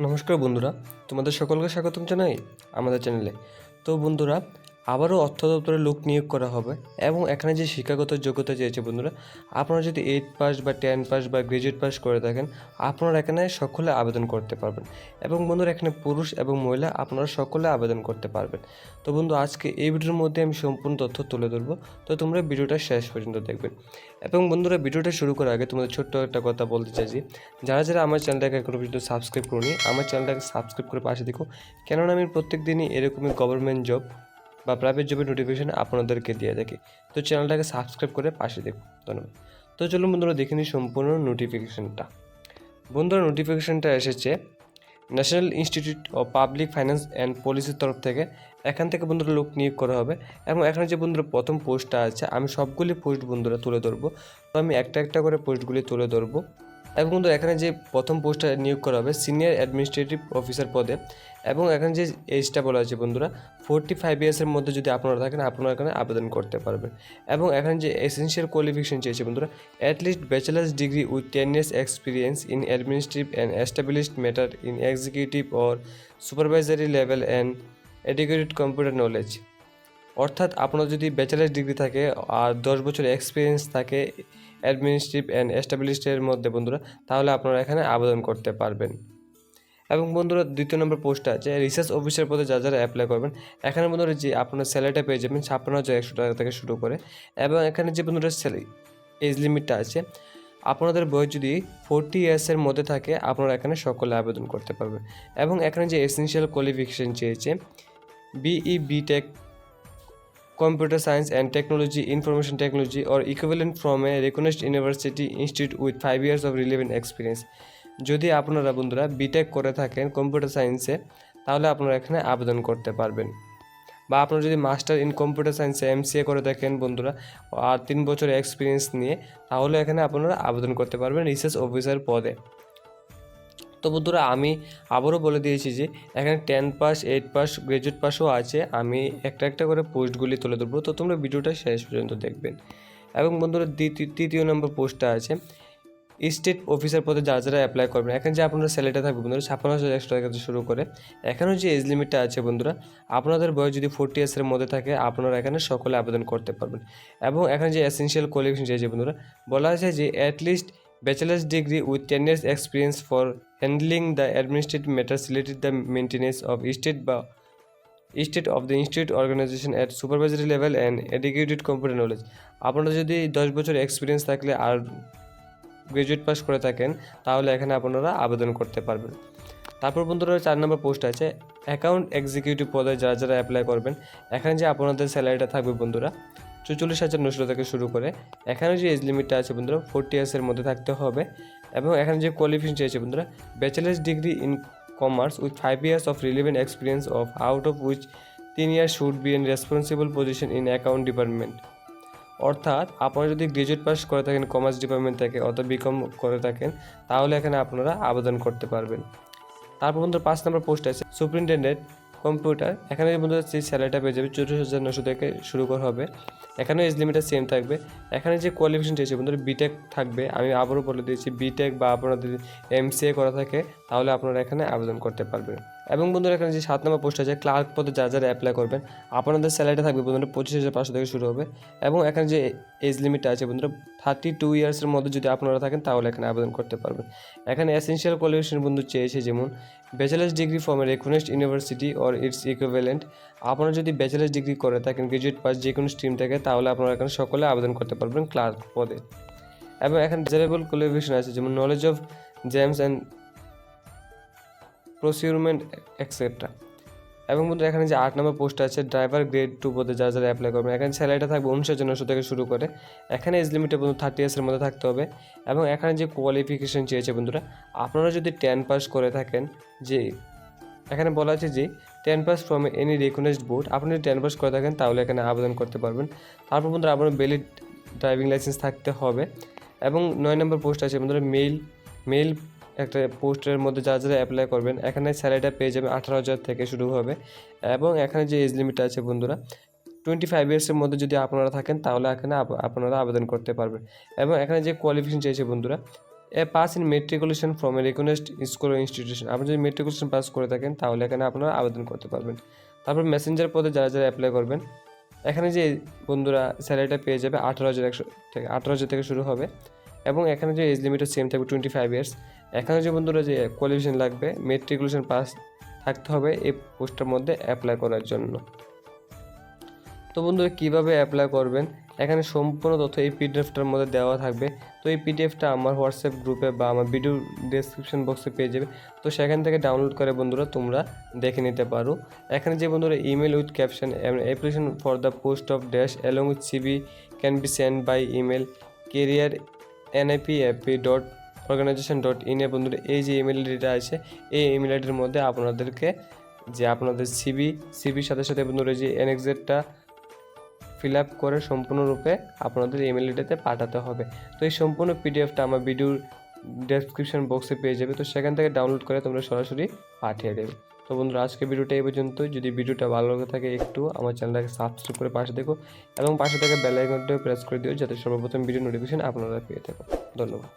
নমস্কার বন্ধুরা, তোমাদের সকলকে স্বাগতম জানাই আমাদের চ্যানেলে। তো বন্ধুরা, আবারও অর্থ দপ্তরে লোক নিয়োগ করা হবে এবং এখানে যে শিক্ষাগত যোগ্যতা চেয়েছে বন্ধুরা, আপনারা যদি 8 পাস বা 10 পাস বা গ্রাজুয়েট পাস করে থাকেন, আপনারা এখানে সকলে আবেদন করতে পারবেন। এবং বন্ধুরা, এখানে পুরুষ এবং মহিলা আপনারা সকলে আবেদন করতে পারবেন। তো বন্ধু, আজকে এই ভিডিওর মধ্যে আমি সম্পূর্ণ তথ্য তুলে ধরবো, তো তোমরা ভিডিওটা শেষ পর্যন্ত দেখবেন। এবং বন্ধুরা, ভিডিওটা শুরু করার আগে তোমাদের ছোট্ট একটা কথা বলতে চাইছি, যারা যারা আমার চ্যানেলটাকে এখনো পর্যন্ত সাবস্ক্রাইব করুনি, আমার চ্যানেলটাকে সাবস্ক্রাইব করে পাশে দেখো, কেননা আমি প্রত্যেক দিনই এরকমই গভর্নমেন্ট জব বা প্রাইভেট জবের নোটিফিকেশন আপনাদেরকে দিয়ে থাকি। তো চ্যানেলটাকে সাবস্ক্রাইব করে পাশে দেখো, ধন্যবাদ। তো চলুন বন্ধুরা, দেখে নিই সম্পূর্ণ নোটিফিকেশনটা। বন্ধুরা, নোটিফিকেশনটা এসেছে national institute of public finance and পলিসির তরফ থেকে। এখান থেকে বন্ধুরা লোক নিয়োগ করা হবে এবং এখানে যে বন্ধুরা প্রথম পোস্টটা আছে, আমি সবগুলি পোস্ট বন্ধুরা তুলে ধরবো। তো আমি একটা একটা করে পোস্টগুলি তুলে ধরবো। এবং বন্ধু, এখানে যে প্রথম পোস্টটা নিয়োগ করা হবে সিনিয়র অ্যাডমিনিস্ট্রেটিভ অফিসার পদে, এবং এখানে যে এজটা বলা আছে বন্ধুরা 45 ইয়ার্সের মধ্যে যদি আপনারা থাকেন, আপনারা এখানে আবেদন করতে পারবেন। এবং এখানে যে এসেনশিয়াল কোয়ালিফিকেশন চেয়েছে বন্ধুরা, at least bachelor's degree with 10 years experience in administrative and established matter in executive or supervisory level and educated computer knowledge. অর্থাৎ আপনার যদি ব্যাচেলার ডিগ্রি থাকে আর 10 বছর এক্সপিরিয়েন্স থাকে অ্যাডমিনিস্ট্রেটিভ অ্যান্ড এস্টাবলিশডের মধ্যে বন্ধুরা, তাহলে আপনারা এখানে আবেদন করতে পারবেন। এবং বন্ধুরা, দ্বিতীয় নম্বর পোস্টটা আছে রিসার্চ অফিসার পদে যারা যারা অ্যাপ্লাই করবেন, এখানে বন্ধুরা যে আপনার স্যালারিটা পেয়ে যাবেন 56,100 টাকা থেকে শুরু করে। এবং এখানে যে বন্ধুরা এজ লিমিটটা আছে, আপনাদের বয়স যদি 40 ইয়ার্সের মধ্যে থাকে, আপনারা এখানে সকলে আবেদন করতে পারবেন। এবং এখানে যে এসেনশিয়াল কোয়ালিফিকেশন চেয়েছে BE BTech Computer Science and Technology, Information Technology or equivalent from a recognized university institute with 5 years of relevant experience। যদি আপনারা বন্ধুরা বিটেক করে থাকেন কম্পিউটার সায়েন্সে, তাহলে আপনারা এখানে আবেদন করতে পারবেন। বা আপনারা যদি মাস্টার ইন কম্পিউটার সায়েন্সে এমসিএ করে থাকেন বন্ধুরা আর 3 বছর এক্সপিরিয়েন্স নিয়ে, তাহলে এখানে আপনারা আবেদন করতে পারবেন রিসার্চ অফিসার পদে। তো বন্ধুরা, আমি আবারও বলে দিয়েছি যে এখানে 10 পাস 8 পাস গ্রাজুয়েট পাসও আছে। আমি একটা একটা করে পোস্টগুলি তুলে ধরবো, তো তোমরা ভিডিওটা শেষ পর্যন্ত দেখবেন। এবং বন্ধুরা, তৃতীয় নম্বর পোস্টটা আছে স্টেট অফিসার পদে যারা যারা অ্যাপ্লাই করবেন। এখানে যে আপনার স্যালারিটা থাকবে বন্ধুরা 56,100 টাকা থেকে শুরু করে। এখানেও যে এজ লিমিটটা আছে বন্ধুরা, আপনাদের বয়স যদি 40 ইয়ার্সের মধ্যে থাকে, আপনারা এখানে সকলে আবেদন করতে পারবেন। এবং এখানে যে এসেনশিয়াল কোয়ালিফিকেশন চেয়েছে বন্ধুরা, বলা আছে যে at least bachelor's degree with 10 years experience for handling the administrative matters related the maintenance of state of the institute organization at supervisory level and educated computer knowledge. আপনারা যদি 10 বছর এক্সপিরিয়েন্স থাকলে আর গ্রাজুয়েট পাস করে থাকেন, তাহলে এখানে আপনারা আবেদন করতে পারবেন। তারপর বন্ধুরা, 4 নম্বর পোস্ট আছে অ্যাকাউন্ট এক্সিকিউটিভ পদে যারা যারা অ্যাপ্লাই করবেন। এখানে যে আপনাদের স্যালারিটা থাকবে বন্ধুরা 44,900 থেকে শুরু করে। এখানে যে এজ লিমিটটা আছে বন্ধুরা 40 ইয়ার্সের মধ্যে থাকতে হবে। এবং এখানে যে কোয়ালিফিকেশন চেয়েছে বন্ধুরা bachelor's degree in commerce with 5 years of relevant experience of out of which 3 years should be in responsible position in account department. অর্থাৎ আপনারা যদি গ্রাজুয়েট পাস করে থাকেন কমার্স ডিপার্টমেন্ট থেকে অথবা বিকম করে থাকেন, তাহলে এখানে আপনারা আবেদন করতে পারবেন। তারপর বন্ধুরা 5 নম্বর পোস্ট আছে সুপারিনটেন্ডেন্ট কম্পিউটার। এখানে বন্ধুরা যে স্যালারিটা পেয়ে যাবে 44,900 থেকে শুরু করা হবে। এখানেও এজ লিমিটটা সেম থাকবে। এখানে যে কোয়ালিফিকেশন চেয়েছে বন্ধুরা বিটেক থাকবে। আমি আবারও বলে দিয়েছি, বিটেক বা আপনাদের এমসিএ করা থাকে, তাহলে আপনারা এখানে আবেদন করতে পারবেন। এবং বন্ধুরা, এখানে যে 7 নম্বর পোস্ট আছে ক্লার্ক পদে যারা যারা অ্যাপ্লাই করবেন, আপনাদের স্যালারিটা থাকবে বন্ধুরা 25,500 থেকে শুরু হবে। এবং এখানে যে এজ লিমিটটা আছে বন্ধুরা 32 ইয়ার্সের মধ্যে যদি আপনারা থাকেন, তাহলে এখানে আবেদন করতে পারবেন। এখানে এসেনশিয়াল কোয়ালিফিকেশন বন্ধু চেয়েছে যেমন bachelor's degree from a recognised university or its equivalent. আপনারা যদি ব্যাচেলার্স ডিগ্রি করে থাকেন গ্রাজুয়েট পাস যে কোনো স্ট্রিম থেকে, তাহলে আপনারা এখানে সকলে আবেদন করতে পারবেন ক্লার্ক পদে। এবং এখানে ডিজারেবল কোয়ালিফিকেশন আছে যেমন knowledge of gems and procurement etcetera. এবং বন্ধু, এখানে যে 8 নম্বর পোস্ট আছে ড্রাইভার গ্রেড 2 পদে যারা যারা অ্যাপ্লাই করবেন, এখানে স্যালারিটা থাকবে 59,900 থেকে শুরু করে। এখানে এজ লিমিটে বন্ধু 30 ইয়ার্সের মধ্যে থাকতে হবে। এবং এখানে যে কোয়ালিফিকেশন চেয়েছে বন্ধুরা, আপনারা যদি 10 পাস করে থাকেন, যে এখানে বলা আছে যে 10 past form any recognized board, আপনি যদি 10 পাস করে থাকেন, তাহলে এখানে আবেদন করতে পারবেন। তারপর বন্ধুরা, আপনার ভ্যালিড ড্রাইভিং লাইসেন্স থাকতে হবে। এবং 9 নম্বর পোস্ট আছে বন্ধুরা মেল একটা পোস্টের মধ্যে যারা যারা অ্যাপ্লাই করবেন, এখানে স্যালারিটা পেয়ে যাবেন 18,000 থেকে শুরু হবে। এবং এখানে যে এজ লিমিট আছে বন্ধুরা 25 ইয়ার্সের মধ্যে যদি আপনারা থাকেন, তাহলে এখানে আপনারা আবেদন করতে পারবেন। এবং এখানে যে কোয়ালিফিকেশন চেয়েছে বন্ধুরা a pass in matriculation from a recognised school ও ইনস্টিটিউশন। আপনি যদি মেট্রিকুলেশন পাস করে থাকেন তাহলে এখানে আপনারা আবেদন করতে পারবেন। তারপর মেসেঞ্জার পদে যারা যারা অ্যাপ্লাই করবেন, এখানে যে বন্ধুরা স্যালারিটা পেয়ে যাবে 18,100 থেকে 18,000 থেকে শুরু হবে, এবং এখানে যে এজ লিমিটও সেম থাকবে 25 ইয়ার্স। এখানে যে বন্ধুরা যে কোয়ালিফিকেশন লাগবে, মেট্রিকুলেশন পাস থাকতে হবে এই পোস্টের মধ্যে অ্যাপ্লাই করার জন্য। তো বন্ধুরা কীভাবে অ্যাপ্লাই করবেন, এখানে সম্পূর্ণ তথ্য এই পিডিএফটার মধ্যে দেওয়া থাকবে। তো এই পিডিএফটা আমার হোয়াটসঅ্যাপ গ্রুপে বা আমার ভিডিও ডেসক্রিপশন বক্সে পেয়ে যাবে। তো সেখান থেকে ডাউনলোড করে বন্ধুরা তোমরা দেখে নিতে পারো। এখানে যে বন্ধুরা email with caption application for the post of dash along with CV can be send by email career nipap.organization.in এ বন্ধুরা এই যে ইমেল আইডিটা আছে, এই ইমেল আইডির মধ্যে আপনাদেরকে যে আপনাদের সিবির সাথে সাথে বন্ধুরা যে এনএক্সেটটা ফিল আপ করে সম্পূর্ণরূপে আপনাদের ইমেল আইডিতে পাঠাতে হবে। তো এই সম্পূর্ণ পিডিএফটা আমার ভিডিওর ডেসক্রিপশন বক্সে পেয়ে যাবে। তো সেখান থেকে ডাউনলোড করে তোমরা সরাসরি পাঠিয়ে দেবে। তো বন্ধুরা আজকে ভিডিওটা এই পর্যন্ত। যদি ভিডিওটা ভালো লাগে থাকে একটু আমার চ্যানেলটাকে সাবস্ক্রাইব করে পাশে দেখো এবং পাশে থেকে বেল আইকনটাও প্রেস করে দিও যাতে সর্বপ্রথম ভিডিও নোটিফিকেশন আপনারা পেয়ে থাকো। ধন্যবাদ।